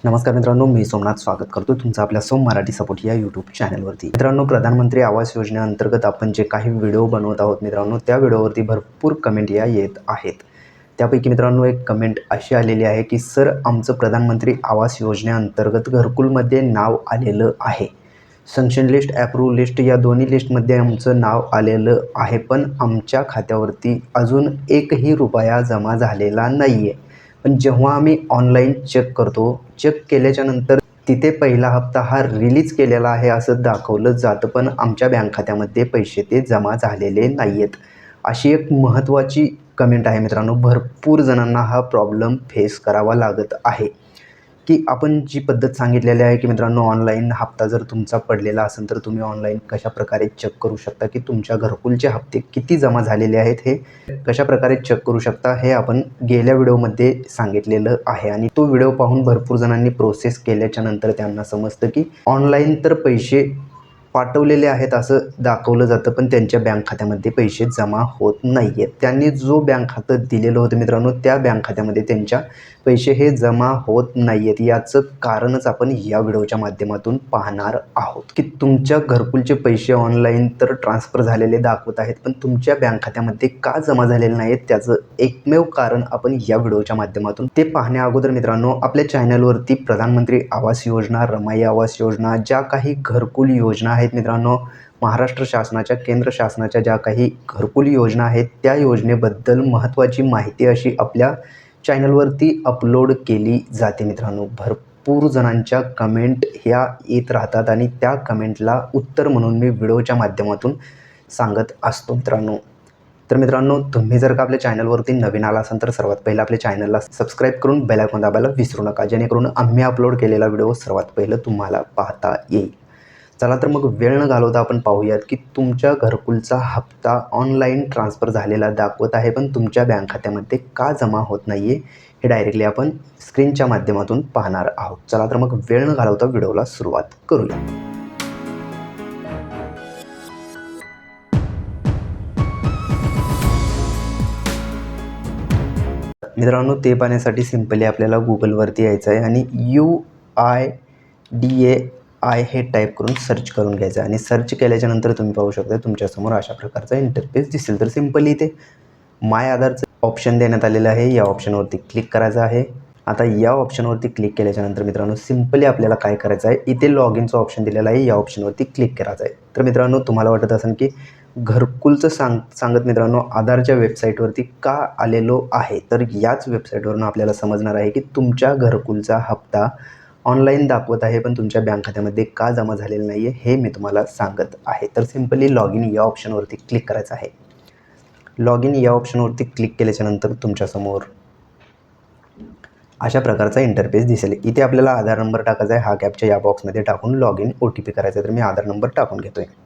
नमस्कार मित्रांनो, मी सोमनाथ स्वागत करतो तुमचं आपल्या सोम मराठी सपोर्ट या यूट्यूब चॅनलवरती। मित्रांनो, प्रधानमंत्री आवास योजनेअंतर्गत आपण जे काही व्हिडिओ बनवत आहोत मित्रांनो, त्या व्हिडिओवरती भरपूर कमेंट या येत आहेत। त्यापैकी मित्रांनो एक कमेंट अशी आलेली आहे की सर, आमचं प्रधानमंत्री आवास योजनेअंतर्गत घरकुलमध्ये नाव आलेलं आहे। सँक्शन लिस्ट, अप्रूव्ह लिस्ट या दोन्ही लिस्टमध्ये आमचं नाव आलेलं आहे, पण आमच्या खात्यावरती अजून एकही रुपया जमा झालेला नाही आहे। पण जेव्हा आम्ही ऑनलाईन चेक करतो, चेक केल्याच्यानंतर तिथे पहिला हप्ता हा रिलीज केलेला आहे असं दाखवलं जातं, पण आमच्या बँक खात्यामध्ये पैसे ते जमा झालेले नाही आहेत। अशी एक महत्त्वाची कमेंट आहे मित्रांनो। भरपूर जणांना हा प्रॉब्लेम फेस करावा लागत आहे की आपण जी पद्धत सांगितलेली आहे की मित्रांनो, ऑनलाईन हप्ता जर तुमचा पडलेला असेल तर तुम्ही ऑनलाईन कशाप्रकारे चेक करू शकता की तुमच्या घरकुलचे हप्ते किती जमा झालेले आहेत, हे कशाप्रकारे चेक करू शकता हे आपण गेल्या व्हिडिओमध्ये सांगितलेलं आहे। आणि तो व्हिडिओ पाहून भरपूर जणांनी प्रोसेस केल्याच्या नंतर त्यांना समजतं की ऑनलाईन तर पैसे पाठवलेले आहेत असं दाखवलं जातं, पण त्यांच्या बँक खात्यामध्ये पैसे जमा होत नाही आहेत। त्यांनी जो बँक खातं दिलेलं होतं मित्रांनो, त्या बँक खात्यामध्ये त्यांच्या पैसे हे जमा होत नाही आहेत। याचं कारणच आपण या व्हिडिओच्या माध्यमातून पाहणार आहोत की तुमच्या घरकुलचे पैसे ऑनलाईन तर ट्रान्सफर झालेले दाखवत आहेत, पण तुमच्या बँक खात्यामध्ये का जमा झालेले नाहीत त्याचं एकमेव कारण आपण या व्हिडिओच्या माध्यमातून ते पाहण्या अगोदर मित्रांनो, आपल्या चॅनलवरती प्रधानमंत्री आवास योजना, रमाई आवास योजना, ज्या काही घरकुल योजना आहेत मित्रांनो, महाराष्ट्र शासनाच्या, केंद्र शासनाच्या ज्या काही घरकुल योजना आहेत त्या योजनेबद्दल महत्त्वाची माहिती अशी आपल्या चॅनलवरती अपलोड केली जाते मित्रांनो। भरपूर जणांच्या कमेंट ह्या येत राहतात आणि त्या कमेंटला उत्तर म्हणून मी व्हिडिओच्या माध्यमातून सांगत असतो मित्रांनो। तर मित्रांनो, तुम्ही जर का आपल्या चॅनलवरती नवीन आला असाल तर सर्वात पहिलं आपल्या चॅनलला सबस्क्राईब करून बेल आयकॉन दाबायला विसरू नका, जेणेकरून आम्ही अपलोड केलेला व्हिडिओ सर्वात पहिलं तुम्हाला पाहता येईल। चला तर मग वेळ न घालवता आपण पाहूयात की तुमच्या घरकुलचा हप्ता ऑनलाईन ट्रान्सफर झालेला दाखवत आहे, पण तुमच्या बँक खात्यामध्ये का जमा होत नाही आहे हे डायरेक्टली आपण स्क्रीनच्या माध्यमातून पाहणार आहोत। चला तर मग वेळ न घालवता व्हिडिओला सुरुवात करूया। मित्रांनो, ते पाहण्यासाठी सिंपली आपल्याला गुगलवरती यायचं आहे आणि UIDAI हे टाईप करून सर्च करून घ्यायचं आहे। आणि सर्च केल्याच्यानंतर तुम्ही पाहू शकता तुमच्यासमोर अशा प्रकारचा इंटरफेस दिसेल। तर सिंपली इथे माय आधारचं ऑप्शन देण्यात आलेलं आहे, या ऑप्शनवरती क्लिक करायचं आहे। आता या ऑप्शनवरती क्लिक केल्याच्यानंतर मित्रांनो, सिंपली आपल्याला काय करायचं आहे, इथे लॉगिनचं ऑप्शन दिलेलं आहे, या ऑप्शनवरती क्लिक करायचं आहे। तर मित्रांनो, तुम्हाला वाटत असेल की घरकुलचं सांगत मित्रांनो आधारच्या वेबसाईटवरती का आलेलो आहे, तर याच वेबसाईटवरून आपल्याला समजणार आहे की तुमच्या घरकुलचा हप्ता ऑनलाईन दाखवत आहे, पण तुमच्या बँक खात्यामध्ये का जमा झालेलं नाही आहे हे मी तुम्हाला सांगत आहे। तर सिंपली लॉगिन या ऑप्शनवरती क्लिक करायचं आहे। लॉगिन या ऑप्शनवरती क्लिक केल्याच्यानंतर तुमच्यासमोर अशा प्रकारचा इंटरफेस दिसेल। इथे आपल्याला आधार नंबर टाकायचा आहे, हा कॅप्चा या बॉक्समध्ये टाकून लॉगिन OTP करायचा आहे। तर मी आधार नंबर टाकून घेतो आहे।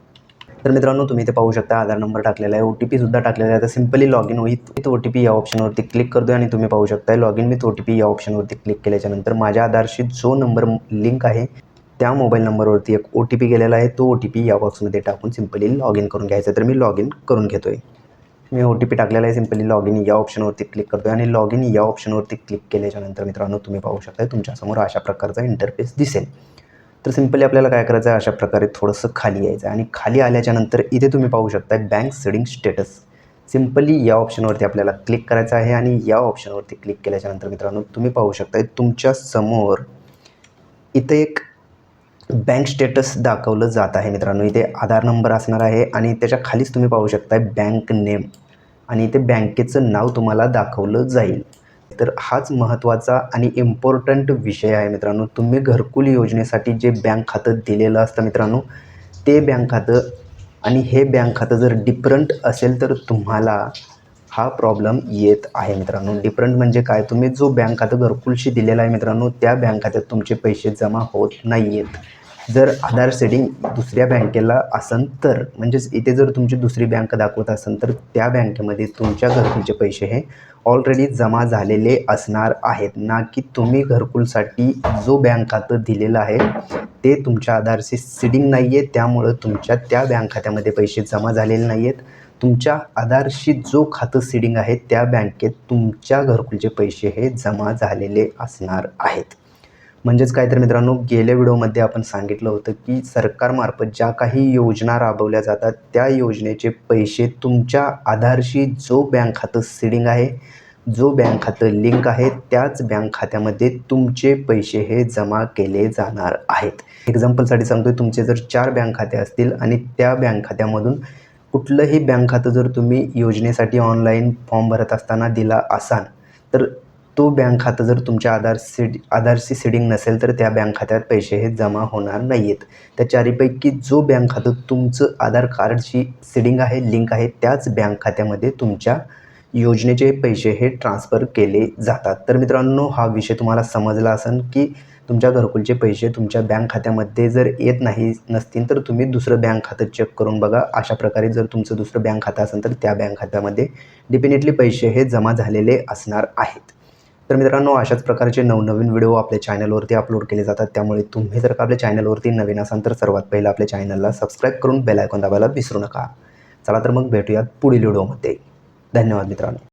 तर मित्रांनो, तुम्ही इथे पाहू शकता आधार नंबर टाकलेला आहे, OTP सुद्धा टाकलेला आहे। तर सिंपली लॉगिन विथ OTP या ऑप्शनवरती क्लिक करतो आहे आणि तुम्ही पाहू शकता लॉगिन विथ OTP या ऑप्शनवरती क्लिक केल्याच्यानंतर माझ्या आधारशी जो नंबर लिंक आहे त्या मोबाईल नंबरवरती एक OTP गेलेला आहे, तो OTP या बॉक्समध्ये टाकून सिंपली लॉगिन करून घ्यायचं। तर मी लॉगिन करून घेतो आहे। मी OTP टाकलेला आहे, सिंपली लॉगिन या ऑप्शनवरती क्लिक करतो आहे आणि लॉगिन या ऑप्शनवरती क्लिक केल्याच्यानंतर मित्रांनो, तुम्ही पाहू शकता तुमच्यासमोर अशा प्रकारचा इंटरफेस दिसेल। तर सिंपली आपल्याला काय करायचं आहे, अशा प्रकारे थोडंसं खाली यायचं आहे आणि खाली आल्याच्यानंतर इथे तुम्ही पाहू शकता बँक सीडिंग स्टेटस, सिंपली या ऑप्शनवरती आपल्याला क्लिक करायचं आहे। आणि या ऑप्शनवरती क्लिक केल्याच्यानंतर मित्रांनो, तुम्ही पाहू शकता तुमच्यासमोर इथे एक बँक स्टेटस दाखवलं जात आहे मित्रांनो। इथे आधार नंबर असणार आहे आणि त्याच्या खालीच तुम्ही पाहू शकता बँक नेम आणि इथे बँकेचं नाव तुम्हाला दाखवलं जाईल। तर हाच महत्त्वाचा आणि इम्पॉर्टंट विषय आहे मित्रांनो। तुम्ही घरकुल योजनेसाठी जे बँक खातं दिलेलं असतं मित्रांनो, ते बँक खातं आणि हे बँक खातं जर डिफरंट असेल तर तुम्हाला हा प्रॉब्लेम येत आहे मित्रांनो। डिफरंट म्हणजे काय, तुम्ही जो बँक खातं घरकुलशी दिलेला आहे मित्रांनो, त्या बँक खात्यात तुमचे पैसे जमा होत नाही आहेत। जर आधार सेडिंग दुसऱ्या बँकेला असेल तर, म्हणजेच इथे जर तुमची दुसरी बँक दाखवत असेल तर त्या बँकेमध्ये तुमच्या घरकुलचे पैसे हे ऑलरेडी जमा झालेले असणार आहेत, ना की तुम्ही घरकुलसाठी जो बँक खातं दिलेलं आहे ते तुमच्या आधारशी सीडिंग नाही आहे, त्यामुळं तुमच्या त्या बँक खात्यामध्ये पैसे जमा झालेले नाही आहेत। तुमच्या आधारशी जो खातं सीडिंग आहे त्या बँकेत तुमच्या घरकुलचे पैसे हे जमा झालेले असणार आहेत। म्हणजेच काय तर मित्रांनो, गेल्या व्हिडिओमध्ये आपण सांगितलं होतं की सरकारमार्फत ज्या काही योजना राबवल्या जातात त्या योजनेचे पैसे तुमच्या आधारशी जो बँक खातं सीडिंग आहे, जो बँक खातं लिंक आहे, त्याच बँक खात्यामध्ये तुमचे पैसे हे जमा केले जाणार आहेत. एक्झाम्पलसाठी सांगतोय, तुमचे जर 4 बँक खाते असतील आणि त्या बँक खात्यामधून कुठलंही बँक खातं जर तुम्ही योजनेसाठी ऑनलाईन फॉर्म भरत असताना दिला असाल, तर तो बँक खातं जर तुमच्या आधारशी सीडिंग नसेल तर त्या बँक खात्यात पैसे हे जमा होणार नाही आहेत. त्या चारीपैकी जो बँक खातं तुमचं आधार कार्डशी सीडिंग आहे, लिंक आहे, त्याच बँक खात्यामध्ये तुमच्या योजनेचे पैसे हे ट्रान्सफर केले जातात. तर मित्रांनो, हा विषय तुम्हाला समजला असेल की तुमच्या घरकुलचे पैसे तुमच्या बँक खात्यामध्ये जर येत नसतील तर तुम्ही दुसरं बँक खातं चेक करून बघा. अशा प्रकारे जर तुमचं दुसरं बँक खातं असेल तर त्या बँक खात्यामध्ये डेफिनेटली पैसे हे जमा झालेले असणार आहेत. तर मित्रांनो, अशाच प्रकारचे नवनवीन व्हिडिओ आपल्या चॅनलवरती अपलोड केले जातात. त्यामुळे तुम्ही जर का आपल्या चॅनलवरती नवीन असाल तर सर्वात पहिलं आपल्या चॅनलला सबस्क्राईब करून बेल आयकॉन दाबायला विसरू नका. चला तर मग भेटूयात पुढील व्हिडिओमध्ये. धन्यवाद मित्रांनो.